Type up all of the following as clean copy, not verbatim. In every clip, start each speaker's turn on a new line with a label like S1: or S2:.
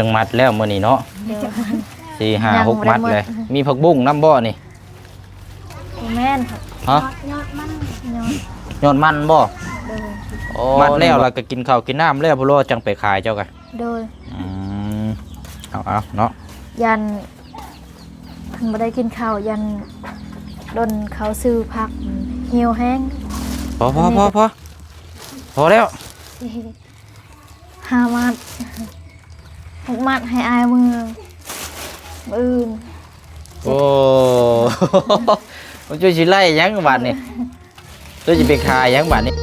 S1: จังมัดแล้วมื้อนี้เนาะ
S2: เดี๋ยว
S1: สี่ห้าหกมัดเลยมีผักบุ้งน้ำบ่นี่
S2: แม่นครับ
S1: ฮะ
S2: ยอดมัน
S1: ยอดมันบ่
S2: โดย
S1: มัดแล้วแล้วก็กินข้าวกินน้ำแล้วพุ่นโลจังไปขายเจ้ากัน
S2: โดย
S1: เอาเนาะ
S2: ยันทันบ่ได้กินข้าวยันดนเขาซื้อผักเหี่ยวแห้ง
S1: พอแล้ว
S2: 5 มัด6 มัดให้อายมืออื่น
S1: โอ้ มันช่วยสิไล่ยังบาดนี่ช่วยสิไปขายยังบาดนี่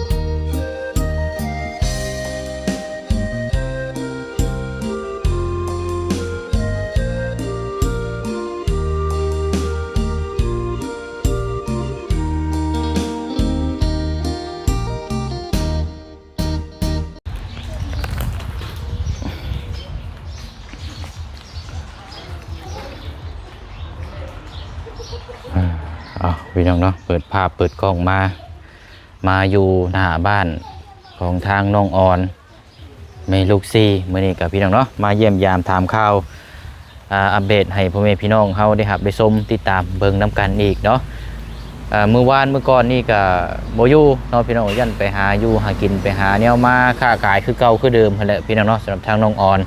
S1: พี่น้องเนาะเปิดภาพเปิดกล้องมาอยู่หน้าบ้านของทางน้องออนเมลูกซีมื้อนี้กับพี่น้องเนาะมาเยี่ยมยามถามข่าวอัปเดตให้พ่อแม่พี่น้องเฮาได้รับได้ชมติดตามเบิ่งนํกันอีกเนาะมื้อวานมื้อก่อนนี่ก็บ่อยู่เนาะพี่น้องยันไปหาอยู่หากินไปหาแนวมาค้าขายคือเก่าคือเดิมนั่นแหละพี่น้องเนาะสำหรับทางน้องออน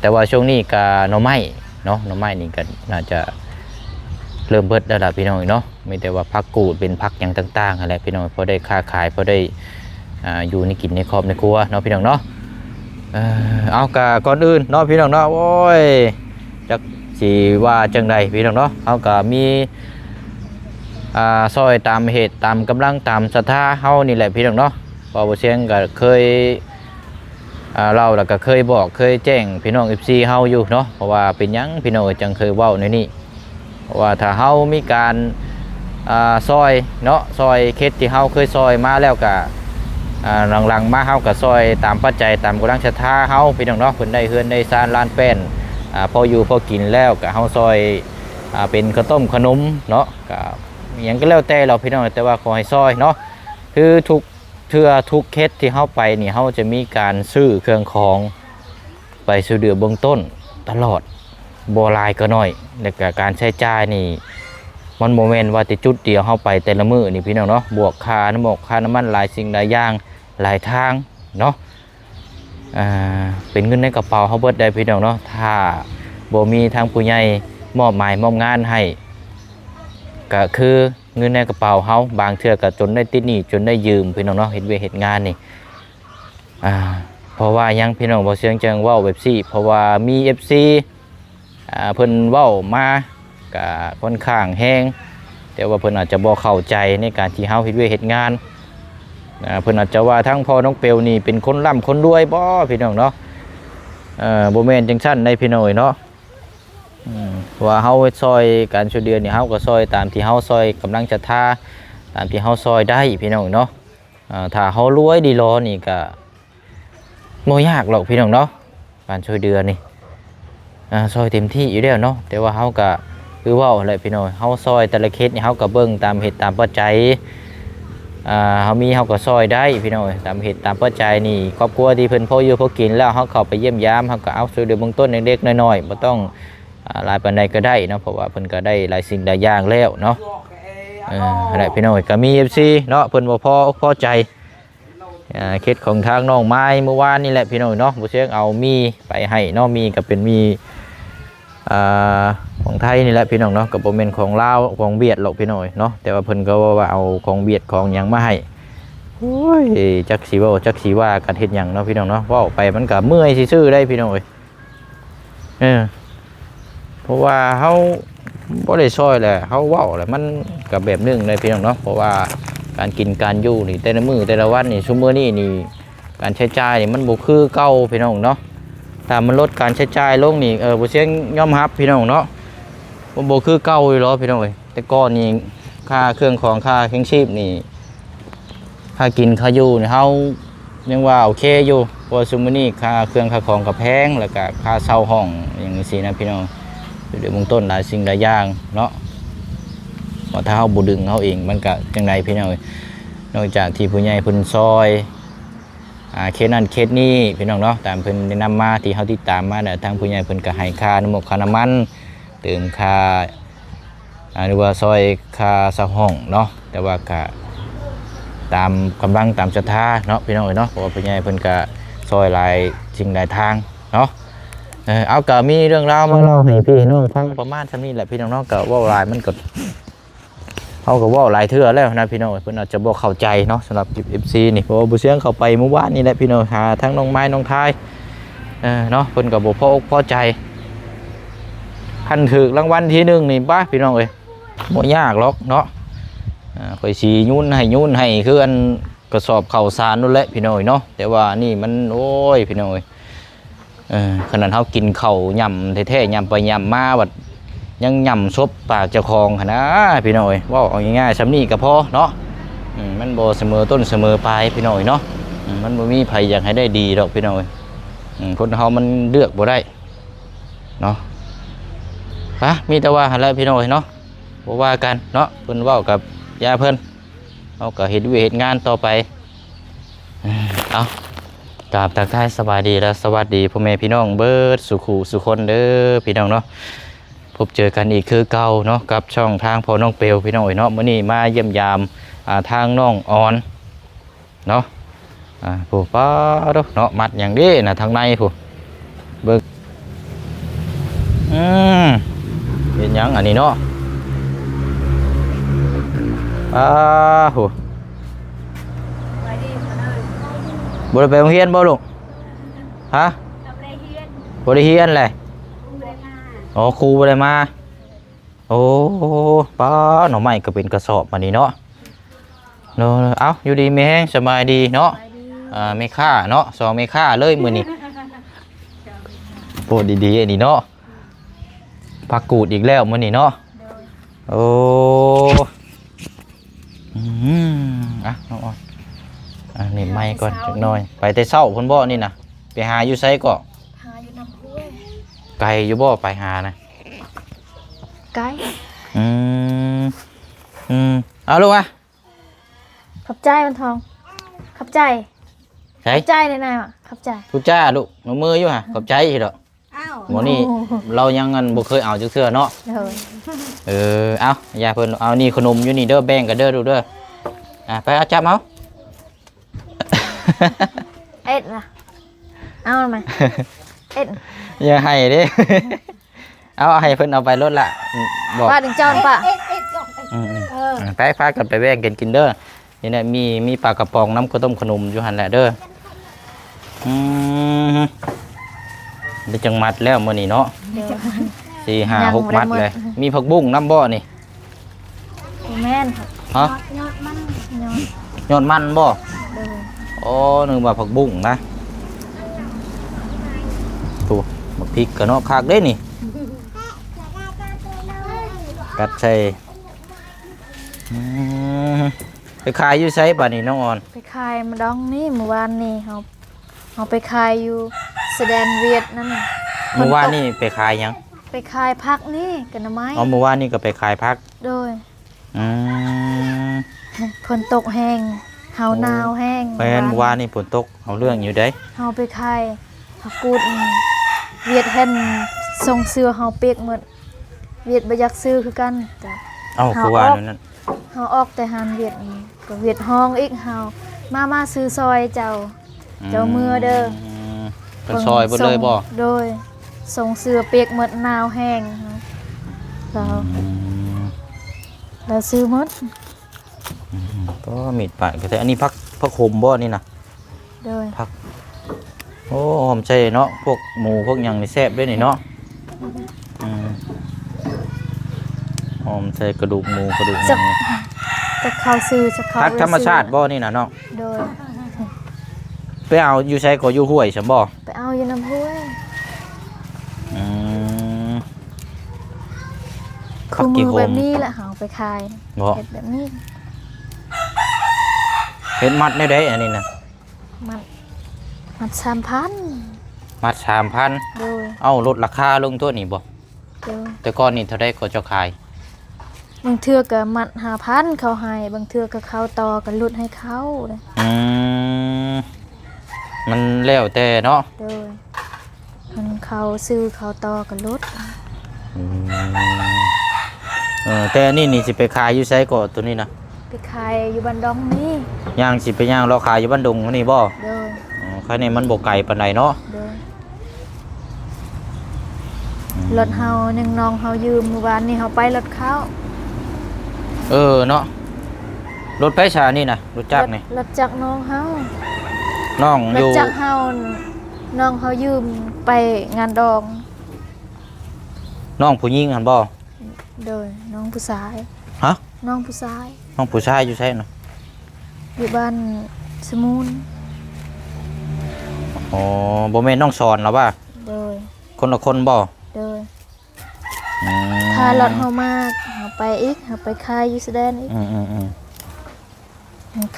S1: แต่ว่าช่วงนี้ก็หน่อไม้เนาะหน่อไม้นี่ก็น่าจะเริ่มเบิดแล้วล่ะพี่น้องเนาะไม่แต่ว่าพักกูดเป็นพักอย่างต่างๆอะไรพี่น้องพอได้ค้าขายพอได้อยู่ในกินในครอบในครัวเนาะพี่น้องเนาะเอากะก่อนอื่นเนาะพี่น้องเนาะโอ้ยจักสิว่าจังใดพี่น้องเนาะเอากะมีซอยตามเหตุตามกำลังตามศรัทธาเฮานี่แหละพี่น้องเนาะพอบ่เสียงก็เคยเราแล้วก็เคยบอกเคยแจ้งพี่น้อง FC เฮาอยู่เนาะเพราะว่าเป็นหยังพี่น้องจังเคยเว้าในนี้ว่าถ้าเฮามีการซอยเนาะซอยเคสที่เฮาเคยซอยมาแล้วก็หลังๆมาเฮาก็ซอยตามปัจจัยตามกำลังศรัทธาเฮาพี่น้องเนาะเพิ่นได้เฮือนได้ซานลานแป้นพออยู่พอกินแล้วก็เฮาซอยเป็นข้าวต้มขนมเนาะก็หยังก็แล้วแต่เราพี่น้องแต่ว่าขอให้ซอยเนาะคือทุกเทื่อทุกเคสที่เฮาไปนี่เฮาจะมีการซื้อเครื่องของไปช่วยเหลือเบื้องต้นตลอดบ่หลายก็น้อยแล้วก็การใช้จ่ายนี่มันโมเมนต์ว่าแต่จุดเดียวเข้าไปแต่ละมื้อนี่พี่น้องเนาะบวกค่าน้ำมันค่าน้ำมันหลายสิ่งหลายอย่างหลายทางเนาะเป็นเงินในกระเป๋าเฮาเบิดได้พี่น้องเนาะถ้าบ่มีทางผู้ใหญ่มอบหมายมอบงานให้ก็คือเงินในกระเป๋าเฮาบางเทื่อก็จนได้ติดหนี้จนได้ยืมพี่น้องเนาะเฮ็ดเวยกเฮ็ดงานนี่เพราะว่ายังพี่น้องบ่เสียงจังเว้าแบบซี่เพราะว่ามี FCเพิ่นเว้ามาก็ค่อนข้างแห้งแต่ว่าเพิ่นอาจจะบ่เข้าใจในการที่เฮาเฮ็ดเวยกเฮ็ดงานเพิ่นอาจจะว่าทั้งพ่อน้องเปลวนี่เป็นคนร่ำคนรวยบ่พี่น้องเนาะบ่แม่นจังซั่นได้พี่น้องเนาะว่าเฮาซอยการช่วยเหลือนี่เฮาก็ซอยตามที่เฮาซอยกำลังศรัทธาตามที่เฮาซอยได้พี่น้องเนาะถ้าเฮารวยดีรอนี่ก็บ่ยากหรอกพี่น้องเนาะการช่วยเหลือนี่ซอยเต็มที่อยู่แล้วเนาะแต่ว่าเฮาก็คือว่าอะไรพี่น้อยเฮาซอยแต่ละเคสนี่เฮาก็เบิ่งตามเหตุตามปัจจัยเฮามีเฮาก็ซอยได้พี่น้อยตามเหตุตามปัจจัยนี่ครอบครัวที่เพิ่นพออยู่พอกินแล้วเฮาเข้าไปเยี่ยมยามเฮาก็เอาช่วยเหลือเบื้องต้นเล็กๆน้อยๆบ่ต้องหลายปานใดก็ได้เนาะเพราะว่าเพิ่นก็ได้หลายสิ่งหลายอย่างแล้วเนาะอะไรพี่น้อยก็มี FC เนาะเพิ่นบ่พอใจเคสของทางน้องไม้เมื่อวานนี่แหละพี่น้อยเนาะบ่เชิงเอามีไปให้เนาะมีก็เป็นมีของไทยนี่แหละพี่น้องเนาะกับโมเมนต์ของลาวของเวียดหรอกพี่น้อยเนาะแต่ว่าเพิ่นก็ว่าเอาของเวียดของหยังมาให้โอ้ยจักสีว่ากันเฮ็ดหยังเนาะพี่น้องเนาะว่าไปมันก็เมื่อยซื่อๆได้พี่น้อยเพราะว่าเฮาบ่ได้ซอยแหละเฮาเว้าแหละมันก็แบบนึงเลยพี่น้องเนาะเพราะว่าการกินการอยู่นี่แต่ละมื้อแต่ละวันนี่ซุมื้อนี้นี่การใช้จ่ายนี่มันบ่คือเก่าพี่น้องเนาะถ้ามันลดการใช้จ่ายลงนี่บ่เสียงยอมรับพี่น้องเนาะบ่คือเก่าอยู่หรอพี่น้องเอ้ยแต่ก่อนนี่ค่าเครื่องของค่าเครื่องชีพนี่ค่ากินค่าอยู่นี่เฮายังว่าโอเคอยู่เพราะซุมื้อนี้ค่าเครื่องค่าของก็แพงแล้วก็ค่าเช่าห้องอย่างนี้สินะพี่น้องเดี๋ยวเบื้องต้นหลายสิ่งหลายอย่างเนาะว่าถ้าเฮาบ่ดึงเฮาเองมันก็จังไดพี่น้องเอ้ยนอกจากที่ผู้ใหญ่เพิ่นซอย เคสนั้นเคสนี้พี่น้องเนาะตามเพิ่นแนะนำมาที่เฮาติดตามมาเนี่ยทางผู้ใหญ่เพิ่นก็ให้ค่าน้ำมันค่าน้ำมันเติมค่าหรือว่าซอยค่าเช่าห้องเนาะแต่ว่าก็ตามกำลังตามศรัทธาเนาะพี่น้องเนาะเพราะว่าผู้ใหญ่เพิ่นก็ซอยหลายสิ่งหลายทางเนาะเอาก็มีเรื่องราวมาเล่าให้พี่น้องฟังประมาณเท่านี้แหละพี่น้องเนาะก็เว้าหลายมันก็เขาก็เว้าหลายเทื่อแล้วนะพี่น้องเพิ่นอาจจะบ่เข้าใจเนาะสำหรับ FC นี่เพราะว่าบ่เสียงเข้าไปเมื่อวานนี่แหละพี่น้องหาทั้งน้องไม้น้องทายเนาะเพิ่นก็บ่พออกพอใจคันถูกรางวัลที่1นี่บ้าพี่น้องเอ้ยบ่ยากหรอกเนาะข่อยสิยุ่นให้คืออันกระสอบข้าวสารนั่นแหละพี่น้องเนาะแต่ว่านี่มันโอ้ยพี่น้องเอ้ยขนาดเฮากินข้าวย่ำแท้ๆย่ำไปย่ำมาบัดยังย่ำซบปากเจ้าของหั่นนะพี่น้องเอ้ยเว้าเอาง่ายๆซำนี้ก็พอเนาะมันบ่เสมอต้นเสมอปลายพี่น้องเอ้ยเนาะมันบ่มีไผอยากให้ได้ดีดอกพี่น้องเอ้ยคนเฮามันเลือกบ่ได้เนาะมีแต่ว่าหั่นแหละพี่น้องเอ้ยเนาะบ่ว่ากันเนาะเพิ่นเว้ากับย่าเพิ่นเฮาก็เฮ็ดเวียกเฮ็ดงานต่อไปเอากราบทักทายสบายดีและสวัสดีพ่อแม่พี่น้องเบิดสุขุสุคนเด้อพี่น้องเนาะพบเจอกันอีกคือเก่าเนาะกับช่องทางพ่อน้องเปลวพี่น้องเนาะมื้อนี้มาเยี่ยมยามทางน้องออนเนาะผู้ป้าเนาะมัดอย่างนี้นะทางในผู้เบิ่งเป็นหยังอันนี้เนาะผู้บ่ได้ไปโรงเรียนบ่ลูกฮะบ่ได้เรียนเลยอ๋อครูบ่ได้มาโอ้ป้าหน่อไม้ก็เป็นกระสอบมานี่เนาะเอาอยู่ดีมีแฮงสบายดีเนาะไม่ค่าเนาะ2ไม่ค่าเลยมื้อนี้โปรดดีๆอันนี้เนาะผักกูดอีกแล้วมื้อนี้เนาะโอ้น้องออนนี่ไม้ก่อนจักหน่อยไปแต่เช้าพุ่นบ่นี่นะไปหาอยู่ไสก็
S2: หาอยู่น้ำห้วย
S1: ไกลอยู่บ่ไปหานะ
S2: ไกล
S1: เอาลูกอ่ะ
S2: ขับใจมันทองขับใจขับใจในนายว่ะขับใจ
S1: ทุจ้าลูกมือมืออยู่ฮะขอบใจสิดอกหมอนี่เรายังงันบ่เคยเอาจักเทื่อเนาะเอาอย่าเพิ่นเอานี่ขนมอยู่นี่เด้อแบ่งกันเด้อดูเด้อไปเอาจับเอา
S2: เอ็ดนะเอาไหมเอ็ด
S1: อย่าให้เด้เอาให้เพิ่นเอาไปรถละบอก
S2: ว่าถึงเจ้าป่ะ
S1: ไปพากันไปแบ่งกันกินเด้อนี่แหละมีปลากระป๋องน้ำข้าวต้มขนมอยู่หั่นแหละเด้อได้จังมัดแล้วมื้อนี้เนาะ4 5 6มัดเลยมีผักบุ้งน้ำบ่นี่
S2: แม่น
S1: ฮะยอดมันบ่โอ้นึกว่าผักบุ้งนะถูกบักพริกก็เนาะคักเด้นี่กัดใส่ไปขายอยู่ไสบัดนี้น้องออน
S2: ไปขายมาดองนี่เมื่อวานนี่เขาไปขายอยู่แสดงเวียดนั่น
S1: เมื่อวานนี่ไปขายยัง
S2: ไปขายผักนี่กันไม้
S1: เมื่อวานนี่ก็ไปขายผัก
S2: โดยฝนตกแห้งเฮาหนาวแห้ง
S1: เมื่อวานนี่ฝนตกเอาเรื่องอยู่ได้
S2: เฮาไปขายผักกูดเวียดเห็นส่งเสื้อเฮาเปียกหมดเวียดบ่อยากซื้อคือกันจ้ะ
S1: คือว่านั่น
S2: เฮาออกแต่หานเวียดก็เวียดห้องอีกเฮามาซื้อซอยเจ้ามือเด้อ
S1: เป็นซอยบ่เลยบ่
S2: โดยส่งเสื้อเปียกหมดหนาวแห้งเราซื้อหมด
S1: ก็มีดปะก็แต่อันนี้พักโขมบ่นี่นะ
S2: โดย
S1: พักโอ้หอมใจเนาะพวกหมูพวกหยังนี่แซ่บด้วยนี่เนาะหอมใจกระดูกหมูกระดูกหมู
S2: จะเข้าซื้อจะเข้า
S1: พักธรรมชาติบ่นี่นะเนาะ
S2: โดย
S1: ไปเอาอยู่ใช้ก็อยู่ห้วยฉันบ่
S2: ไปเอาอยู่น้ำห้วย
S1: พักกี่โคม
S2: แบบนี้แหละหาไปขาย
S1: เห็ด
S2: แบบนี้
S1: เห็ดมัดได้ได้อันนี้นะ
S2: มัด3,000
S1: มัด3,000
S2: โดย
S1: เอาลดราคาลงตัวนี้บ่แต่ก่อนนี่เท่าใดก็จะขาย
S2: บางเทื่อก็มัด5,000เขาให้บางเทื่อก็เขาต่อกันลดให้เขาเลย
S1: มันแล้วแต่เนาะ
S2: โดยมันเขาซื้อเขาต่อกับรถ
S1: อืมแต่อันนี่สิไปขายอยู่ไสก็ตัวนี้นะ
S2: ไปขายอยู่บ้านดองนี่
S1: ย่างสิไปย่างเราขายอยู่บ้านดงนี่บ่
S2: โดย
S1: ใครนี่มันบ่ไกลปานใดเนาะ
S2: โดยรถเฮาหนึ่งน้องเฮายืมเมื่อวานนี่เฮาไปรถเขา
S1: เนาะรถไฟชานี่นะรถจักรนี่
S2: รถจักรน้องเฮา
S1: น้อง
S2: ร
S1: อ
S2: ถ
S1: ยู่
S2: จักรเฮาน้องเฮายืมไปงานดอง
S1: น้องผู้หญิงหั่นบ่
S2: โดยน้องผู้ชาย
S1: ฮะ
S2: น้องผู้ชาย
S1: น้องผู้ชายอยู่ไสน่ะ
S2: อยู่บ้านสมุน
S1: อ๋อบ่แม่นน้องสอนหรอว่า
S2: โดย
S1: คนละคนบ่
S2: โดย
S1: อืม
S2: ถ้ารถเฮามาเฮาไปอีกเฮาไปขายอยู่แสดงอีก
S1: อืม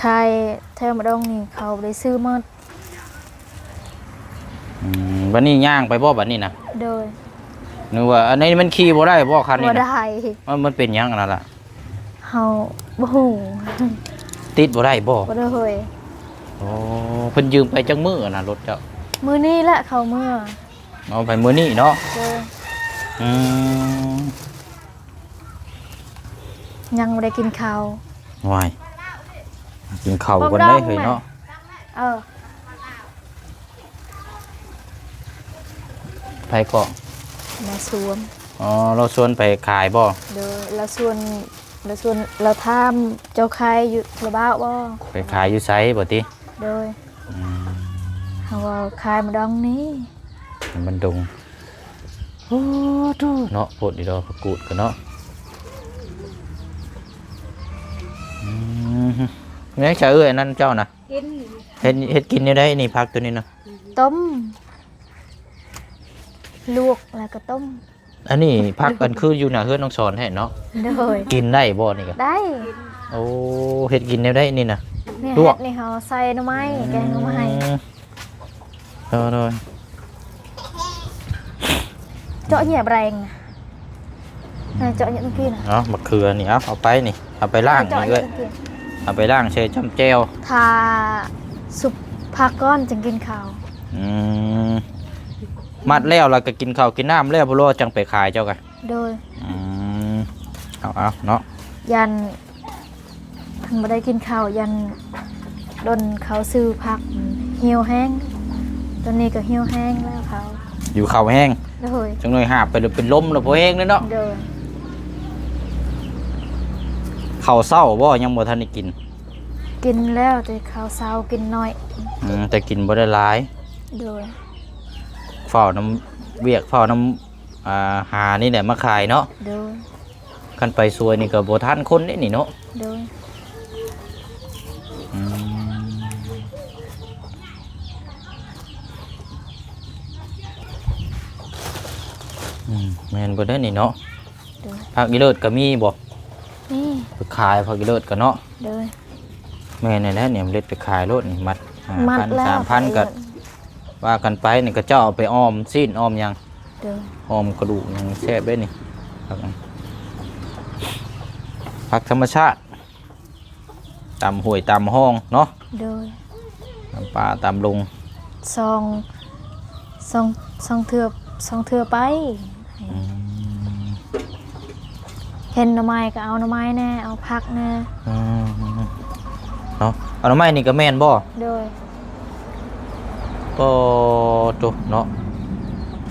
S2: ขายแถวมาดองนี่เขาได้ซื้อหมด
S1: บัดนี้ย่างไปบ่บัดนี้นะ
S2: โดย
S1: นึกว่าอันนี้มันขี่บ่ได้บ่คันนี้
S2: บ่
S1: นะ
S2: ได้
S1: มันเป็นหยังอันนั้นล่ะ
S2: เฮาบ่ฮู้
S1: ติดบ่ได้บ่
S2: บ่ได้เฮ้ย
S1: โอ้เพิ่นยืมไปจังมื้อน่ะรถเจ้า
S2: มื้อนี้แหละเขาเมื่อ
S1: เอาไปมื้อนี้เนาะ
S2: โดย
S1: อืม
S2: ยังบ่ได้กินข้าว
S1: ว้ายกินข้าวกันได้เฮ้ยเนาะ
S2: เออ
S1: ไปเกาะ
S2: มาสวม
S1: อ๋อเราชวนไปขายบ่
S2: โดยแล้วส่วนเราถามเจ้าใครอยู่ระบ้าบ่
S1: ไปขายอยู่ไสบ่ติ
S2: โดยเฮาว่าขายมาดองนี้
S1: มันดงโอ้โตเนาะโพดอีดอกผักกูดกันเนาะนี่จะเอ้ยนั่นเจ้านะ
S2: กิน
S1: เฮ็ดกินได้ได้นี่พักตัวนี้นะ
S2: ต้มลวกแล้วก็ต้ม
S1: อันนี้พักกันคืออยู่หน้าเฮือนน้องสอนให้เนาะ
S2: โดย
S1: กินได้บ่นี่ก็
S2: ได้
S1: โอ้เฮ็ดกินได้นี่นะ
S2: นี่
S1: ลว
S2: เฮ็
S1: ก
S2: ดนี่เฮาใส่หน่อไม้แกงหน่อไม้
S1: โดย
S2: เจาะแหยบแรงน่ะเจาะแหยบตะกี้น่ะ
S1: เนาะมะเขือนี่เอาไปนี่เอาไปล้าง
S2: เจาะ
S1: นี่
S2: แหย
S1: เล
S2: บ
S1: ย
S2: ตะกี้
S1: เอาไปล้างใช้จ้ำแจ่ว
S2: ทาสุปผักก้อนจึงกินข้าว
S1: อืมมัดแล้วเราก็กินข้าวกินน้ำแล้วบ่รอจังไปขายเจ้ากัน
S2: โดย
S1: อืมเอาเนาะ
S2: ยันทันบ่ได้กินข้าวยันดนเขาซื้อผักเหี่ยวแห้งตอนนี้ก็เหี่ยวแห้งแล้วเขา
S1: อยู่ข้าวแห้ง
S2: โดย
S1: จังหน่อยหาบไปเลยเป็นลมแล้วบ่แห้งเลยเนาะ
S2: โดย
S1: ข้าวเช้าบ่ยังบ่ทันได้กิน
S2: กินแล้วแต่ข้าวเช้ากินน้อย
S1: แต่กินบ่ได้หลาย
S2: โดย
S1: เฝ้าน้ำเวียกเฝ้าน้ำหานี่แหละมาขายเนาะ
S2: โดย
S1: คันไปซวยนี่ก็บ่ทันคนนี่เนาะ
S2: โดย
S1: อืแม่นบ่ได้นี่เนาะ
S2: โดย
S1: ผักอีเลิศก็มีบ่
S2: นี่
S1: ไปขายผักอีเลิศก็เนาะ
S2: โดย
S1: แม่นี่แหละเนี่ยเล็ดไปขายโลดนี่มัด
S2: มัด
S1: 5,000
S2: แล้ว
S1: 3,000ก็ว่ากันไปนี่ก็เจ้าเอาไปอ้อมซีนอ้อมหยัง
S2: โดย
S1: อ้อมกระดูกหยังแซ่บเด้นี่ผักธรรมชาติตามห้วยตามห้องเนาะ
S2: โดย
S1: ตามป่าตามลง
S2: ซองเทื่อไปเห็นหน่อไม้ก็เอาหน่อไม้แน่เอาผักแน่
S1: เนาะเอาหน่อไม้นี่ก็แม่นบ่
S2: โดย
S1: ก็ตุเนาะ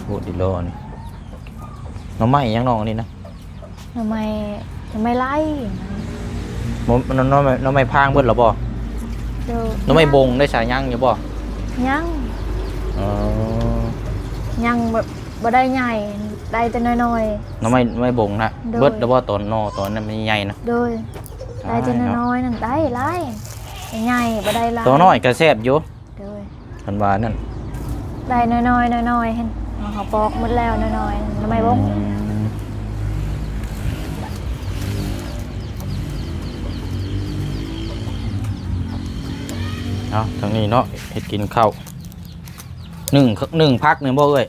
S1: โหดิโลนี่หน่อไม้ยังน้องนี่นะ
S2: หน่อไม้ไล่
S1: หน่อไม้พางเบิดหรอบ่
S2: โดย
S1: หน่อไม้บงได้สายยังอยู่บ่
S2: ยัง
S1: อ๋อ
S2: ยังแบบบ่ได้ใหญ่ได้แต่น้อย
S1: หน่อไม้บงนะ
S2: โดย
S1: เบิดแล้วบ่ตอนนอตอนนั้นมันใหญ่นะ
S2: ๆโดยได้แต่น้อยๆนั่นได้หลายใหญ่บ่ได้หลาย
S1: ตัวน้อยก็แซ่บอยู่
S2: โดย
S1: คันว่านั่น
S2: ได้น้อยๆน้อยๆเห็นเขาปอกหมดแล้วน้อยๆหน่อไม้บง
S1: เนาะทางนี้เนาะเฮ็ดกินข้าวหนึ่งพักหนึ่งบ่เอ้ย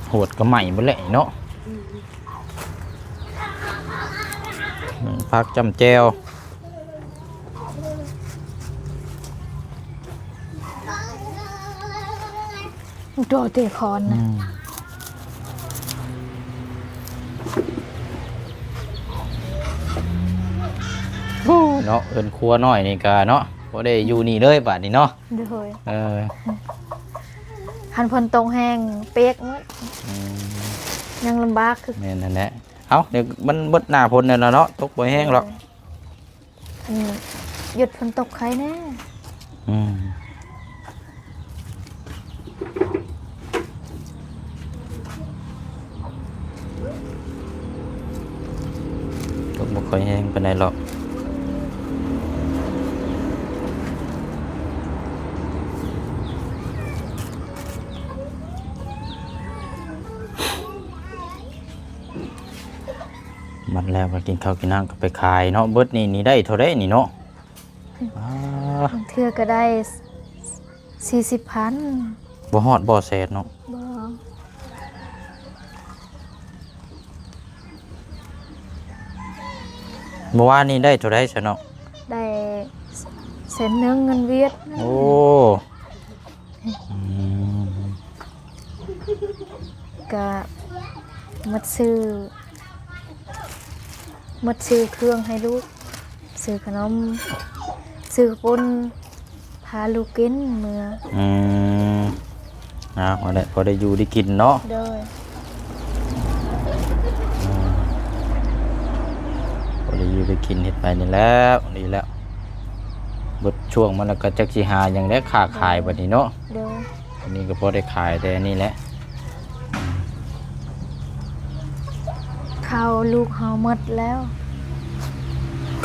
S1: โหดก็ใหม่บ่แหละเนาะพักจำแจว
S2: โดเตคอนนะ
S1: เนาะเอิ้นครัวน้อยนี่ก็เนาะบ่ได้อยู่นี่เลยบัดนี้เนาะ
S2: โดย
S1: อ
S2: คันพนตรงแห้งเปียกหมด
S1: อืม
S2: ยังลำบากคือ
S1: แม่นนั่นแหละเอ้าเดี๋ยวมันเบิดหน้าฝนนั่นล่ะเนาะตกบ่แห้งหรอก
S2: หยุดฝนตกใครแน่
S1: อืมตกบ่ค่อยแห้งปานใดหรอกมันแล้วก็กินข้าวกินน้ำก็ไปขายเนาะเบิดนี่ได้เท่าไดนี่เนาะอ่า
S2: บางเทื่อก็ได้ 40,000
S1: บ่ฮอดบ่แสนเนาะ
S2: บ่
S1: เมื่อวานนี้ได้เท่าไดซะเนาะ
S2: ได้เส้นหนึงเงินเวียด
S1: โอ้อืม
S2: ก็มัดซื้อเครื่องให้ลูกซื้อขนมซื้อปุ้นพาลูกกินเมื่อ
S1: อืมพอได้อยู่ได้กินเนาะ
S2: โดย
S1: พอได้อยู่ได้กินเฮ็ดไปนี่แล้วดีแล้วเบิดช่วงมันแล้วก็จักสิหาหยังได้ค้าขายบัดนี้เนาะ
S2: โดย
S1: อันนี้ก็พอได้ขายแต่อันนี่แหละ
S2: ข้าวลูกเฮาหมดแล้ว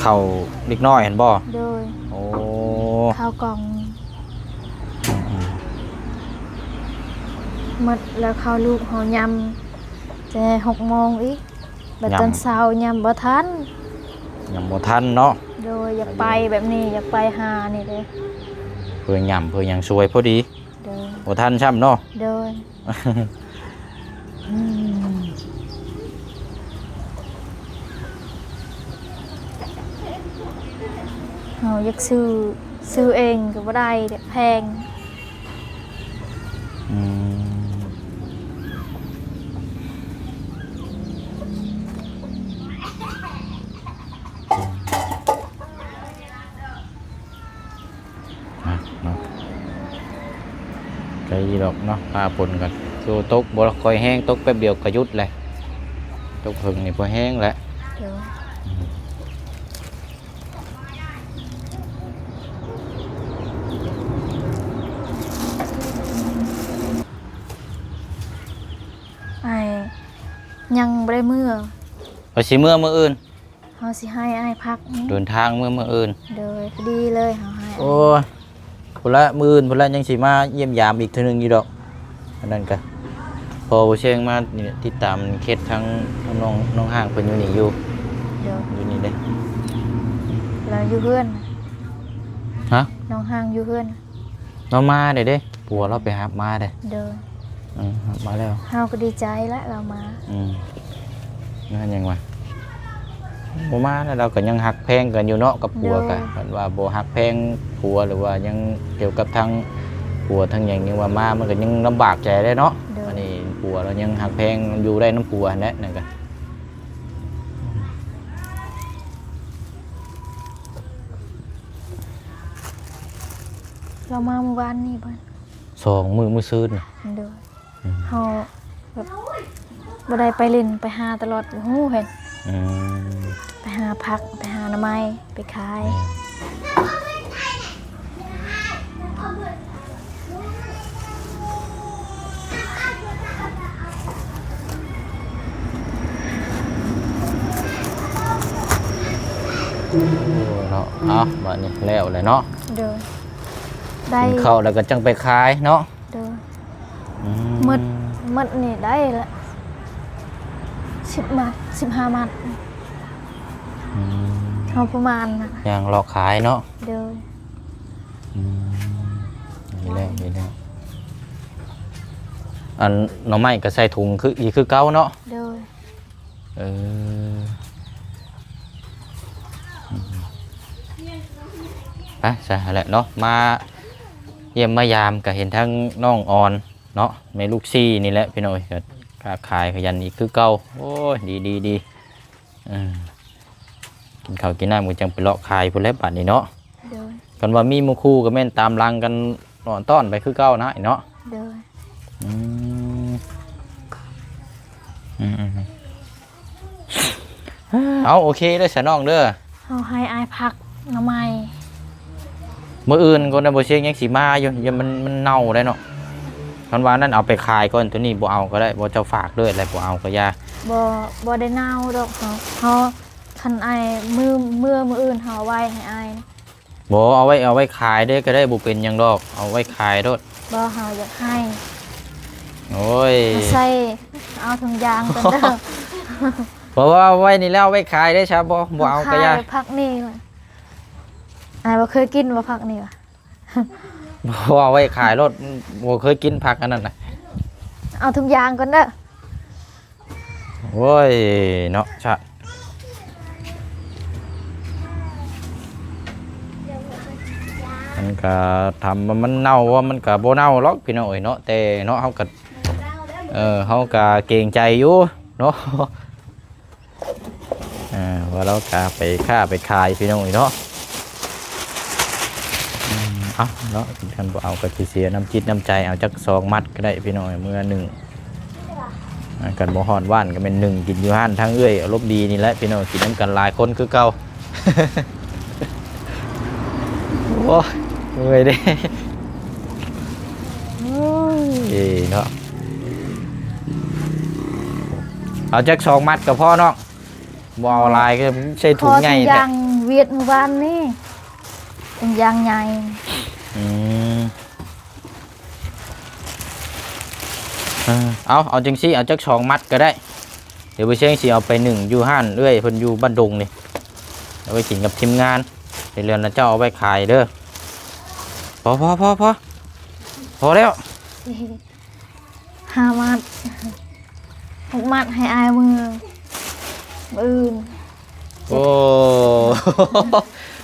S1: เข้าวเล็กน้อยเห็นบ่
S2: โดย
S1: โอ้
S2: ข้าวกล่องหมดแล้วข้าวลูกเฮายำแต่6 โมงอีกบัดตอนเช้ายำบ่ทัน
S1: ยังบ่ทันเนาะ
S2: โดยอยากไปแบบนี้อยากไปหานี่เด้
S1: เพื่อหย่ำเพื่อหยังสวยพอดี
S2: โดย
S1: บ่ทันช้ำเนาะ
S2: โดยเฮาอยากซื้อเองก็บ่ได้เดี๋ยวแพง
S1: อืมเนาะไกลดอกเนาะพาปนกันสู้ตกบ่ค่อยแห้งตกแป๊บเดียวก็หยุดเลยตกเพิ่งนี่พอแห้งแล้ว
S2: เดี๋ยวไอ้ยังบ่ได้มื้อ
S1: เอาสิเมื่อมื้ออื่น
S2: เฮาสิให้อ้ายพักนี่
S1: เดินทางมื้ออื่น
S2: โดยพอดีเลยเฮาให้
S1: โอ้ยพุ่นละมื้ออื่นพุ่นละยังสิมาเยี่ยมยามอีกเทื่อนึงอยู่ดอกอันนั้นก็พอบ่เชียงมานี่ติดตามเคสทั้งน้องห้างเพิ่นอยู่นี่อยู่
S2: เดี๋ยว
S1: อยู่นี่เด้
S2: เราอยู่เฮือนน่ะ
S1: ฮะ
S2: น้องห้างอยู่เฮือน
S1: เรามาได้เด้ปัวเราไปหามาได้
S2: เดี๋ยว
S1: หามาแล้ว
S2: เฮาก็ดีใจแล้วเรามา
S1: นั่นยังวะบ่มาแล้วเราก็ยังหักแพงกันอยู่เนาะกับปัวกันเพิ่นว่าบ่หักแพงปัวหรือว่ายังเกี่ยวกับทางปัวทางหยังยังว่ามามันก็ยังลำบากใจได้เนาะ
S2: เดี๋ยว
S1: อันนี้ปัวเรายังหักแพงอยู่ได้น้ำปัวนั่นแหละนั่นก็
S2: เรามาเมื่อวานนี้บ่
S1: 2 มื้อซื่นน่ะ
S2: เดี๋ยวเฮาแบบบ่ได้ไปเล่นไปหาตลอดโอ้โหเห็น
S1: อืม
S2: ไปหาผักไปหาหน่อไม้ไปขาย
S1: โอ้เนาะบัดนี้แล้วเลยเนาะ
S2: เดี๋ยวได้
S1: กินข้าวแล้วก็จังไปขายเนาะ
S2: เดี๋ยว
S1: อื
S2: หมดนี่ได้ละ10 มัด15 มัด
S1: อืม
S2: เฮาประมาณน่ะ
S1: อย่างหลอกขายเนาะ
S2: เดี๋ยว
S1: นี่แล้วอันหน่อไม้ก็ใส่ถุงคือเก่าเนาะ
S2: เดี๋ยว
S1: เออไปใช่แหละเนาะมาเยี่ยมมายามก็เห็นทั้งน้องออน เนาะแม่ลูกซี่นี่แหละพี่น้อยก็ค้าขายขยันอีกคือเก่าโอ้ยดีกินข้าวกินน้ำก็จังไปเลาะขายพุ่นแล้วบัดนี้เนาะ
S2: โดย
S1: กันว่ามีหมู่คู่ก็แม่นตามหลังกันนอนต้อนไปคือเก่านะไอ้เนาะ
S2: โดย
S1: อืมอืมเอาโอเคเด้อสะน้องเด้อ
S2: เฮาให้อายพักหน่อไม้
S1: มื้ออื่นคนในบ่เชียงยังสิมาอยู่อย่ามันเน่าได้เนาะคันว่านั่นเอาไปขายก่อนตัวนี้บ่เอาก็ได้บ่เจ้าฝากเด้ออะไรบ่เอาก็อย่า
S2: บ่ได้เน่าดอกเฮาคันอายมื้ออื่นเฮาเอาไว้ให้อาย
S1: บ่เอาไว้ขายเด้อก็ได้บ่เป็นหยังดอกเอาไว้ขายโดด
S2: บ่เฮาอยากให้
S1: โอ้ย
S2: เอาใส่เอาถุงยางกันเด้อ
S1: เพราะว่าไว้นี่แล้วเอาไว้ขายได้ครับบ่เอาก็อย่า
S2: ขยพักนี่ว่ะอายบ่เคยกินบ่พักนี่ว่ะ
S1: บ่เอาไว้ขายรถบ่เคยกินผักอันนั้นน่ะ
S2: เอาถุงยางกันเด้อ
S1: โอ้ยเนาะชะมันก็ทำมันเน่าว่ามันก็บ่เน่าหรอกพี่น้องเอ้ยเนาะแต่เนาะเฮาก็เฮาก็เกรงใจอยู่เนาะว่าเราก็ไปค้าไปขายพี่น้องเอ้ยเนาะเอาเนาะท่านบ่เอาก็สิเสียน้ำจิตน้ำใจเอาจัก2มัดก็ได้พี่น้องเอ้ยมื้อหนึงกันบ่ฮอดว่านก็เป็น1กินอยู่ห้านทั้งเอ้ยอารมณ์ดีนี่แหละพี่น้องกินน้ำกันหลายคนคือเก่า โอ้ยเมื่อยเด้เนาะเอาจัก2มัดก็พอเนาะบ่เอาหลายก็ใส่ถุงใหญ่
S2: ถุง
S1: แต่
S2: ยางเวียดหมู่บ้านนี่ถุงยางใหญ่
S1: อืมเอาจังซี่เอาจัก2มัดก็ได้เดี๋ยวไปเชียงสิเอาไป1อยู่ห้านเอ้ยเพิ่นอยู่บ้านดงนี่เอาไปกินกับทีมงานในเรือนนะเจ้าเอาไปขายเด้อพอแล้ว
S2: 5 มัด6 มัดให้อายมืออื่น
S1: โอ้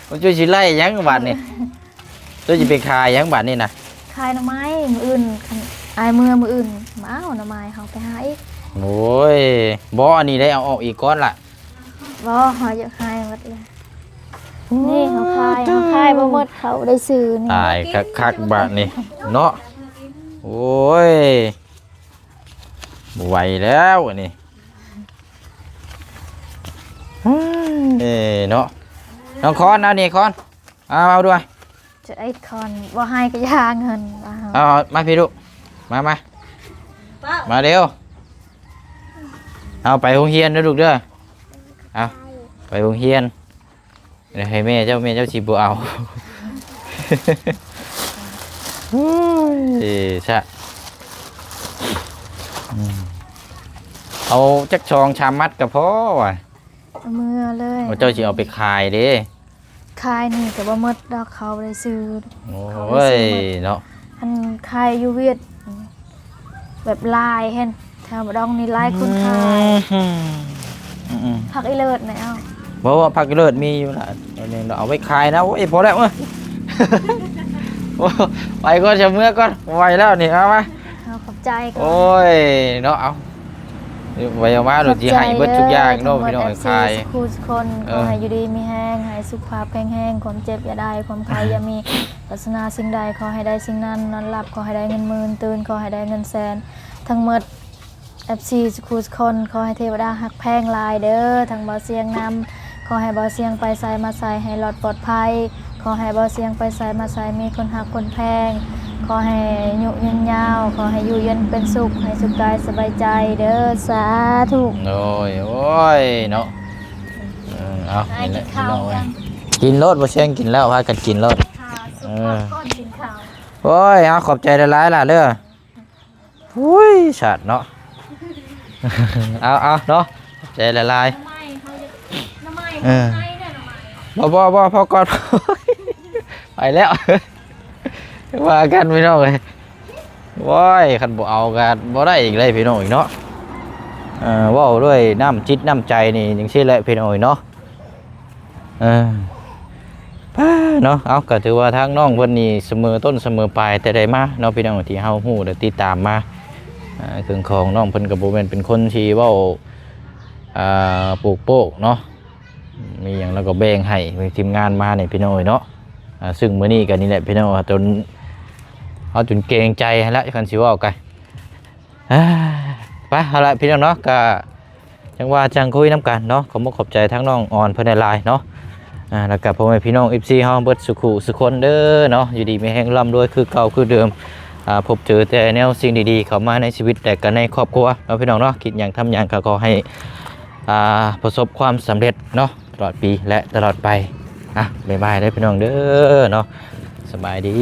S1: มันช่วยสิไล่ยังบาทนี่ช่วยสิไปขายยังบาทนี่นะ
S2: ขายหน่อไม้มืออื่นคันอายมืออื่นมาเอาหน่อไม้เฮาไปหาอีก
S1: โอ้ยบ่อันนี้ได้เอาออกอีกก้อนละ
S2: บ่เฮาอยากขายหมดเลยนี่เฮาขายบ่หมดเขาได้ซื้อนี่
S1: ตายคักๆบาทนี่เนาะโอ้ยบ่ไหวแล้วอันนี้เนาะน้องคอนเอานี่คอนเอาด้วย
S2: จะไอ้คอนบ่ให้ก็ยาเงินว่าเฮา
S1: เอามาพี่ลูกมาเร็วเอาไปโรงเรียนเด้อลูกเด้อเอาไปโรงเรียนเดี๋ยวให้แม่เจ้าสิบ่เอา ใช่เอาจักชองชามมัดกับพ่อว่ะ
S2: เอามือเลย
S1: เจ้าสิเอาไปขายเด้
S2: ขายนี่ก็บ่หมดดอกเขาบ่ได้ซื้อ
S1: โอ้ยเนาะ
S2: อันขายอยู่เวียดแบบลายเห็นแถวดองนี่ลายคนขายผักอีเลิศไหนเอา
S1: เพราะว่าผักเลิศมีอยู่ละเอาไปขายนะโอ้ยพอแล้วไปก็จะเมื่อก่อนไหวแล้วนี่เอามา
S2: เอาขอบใจก่อน
S1: โอ้ยเนาะเอาไว้เอามาหนูจีให้เบิดทุกอย่างเนาะพี่น้องขาย
S2: ครูทุกคนขอให้อยู่ดีมีแห้งให้สุขภาพแข็งแรงความเจ็บอย่าได้ความใครอย่ามีปรารถนาสิ่งใดขอให้ได้สิ่งนั้นนอนหลับขอให้ได้เงินหมื่นตื่นขอให้ได้เงินแสนทั้งหมด FC ครูทุกคนขอให้เทวดาหักแพงลายเด้อทั้งบ่เสียงนำขอให้บ่เสียงไปใส่มาใส่ให้หลอดปลอดภัยขอให้บ่เสียงไปใส่มาใส่มีคนหักคนแพงขอให้ยุยืนยาวขอให้อยู่เย็นเป็นสุขให้สุขกายสบายใจเด้อสาธุ
S1: โอ้ยเนาะเอา
S2: ให้กินข้าวยัง
S1: กินรสบ่เชียงกินแล้วพากันกินรส
S2: ค่ะสุขภาพก่อนกินข้าว
S1: โอ้ยเอาขอบใจหลายๆล่ะเด้ออุ้ยสัตว์เนาะ เอาเนาะใจละลาย
S2: น้ำไม้เขาจะน้ำไม้ให้ได้น้ำไม้
S1: บ่พอก่อน ไปแล้ว ว่ากันพี่น้องเลยว้ายคันบ่เอากันบ่ได้อีกเลยพี่น้องอีกเนาะเว้าด้วยน้ำจิตน้ำใจนี่จังซี่แหละพี่น้องอีกเนาะ เนาะเอาก็ถือว่าทางน้องเพิ่นนี่เสมอต้นเสมอปลายแต่ใดมาเนาะพี่น้องที่เฮาฮู้ได้ติดตามมาเครื่องของน้องเพิ่นก็บ่แม่นเป็นคนที่เว้าปลูกโป๊กเนาะมีหยังแล้วก็แบ่งให้มีทีมงานมานี่พี่น้องเนาะซึ่งมื้อนี้ก็นี่แหละพี่น้องจนเอาจนเกรงใจให้ละคันสิเว้ากันไปเอาละพี่น้องเนาะก็จังว่าจังคุยน้ำกันเนาะขอบใจทั้งน้องอ่อนเพิ่นในไลน์เนาะแล้วก็พ่อแม่พี่น้อง FC เฮาเบิดสุขุสุคนเด้อเนาะอยู่ดีมีแฮงร่ำรวยคือเก่าคือเดิมพบเจอแต่แนวสิ่งดีๆเข้ามาในชีวิตแต่ก็ในครอบครัวเนาะพี่น้องเนาะคิดหยังทำหยังก็ขอให้ประสบความสำเร็จเนาะตลอดปีและตลอดไปบ๊ายบายเด้อพี่น้องเด้อเนาะสบายดี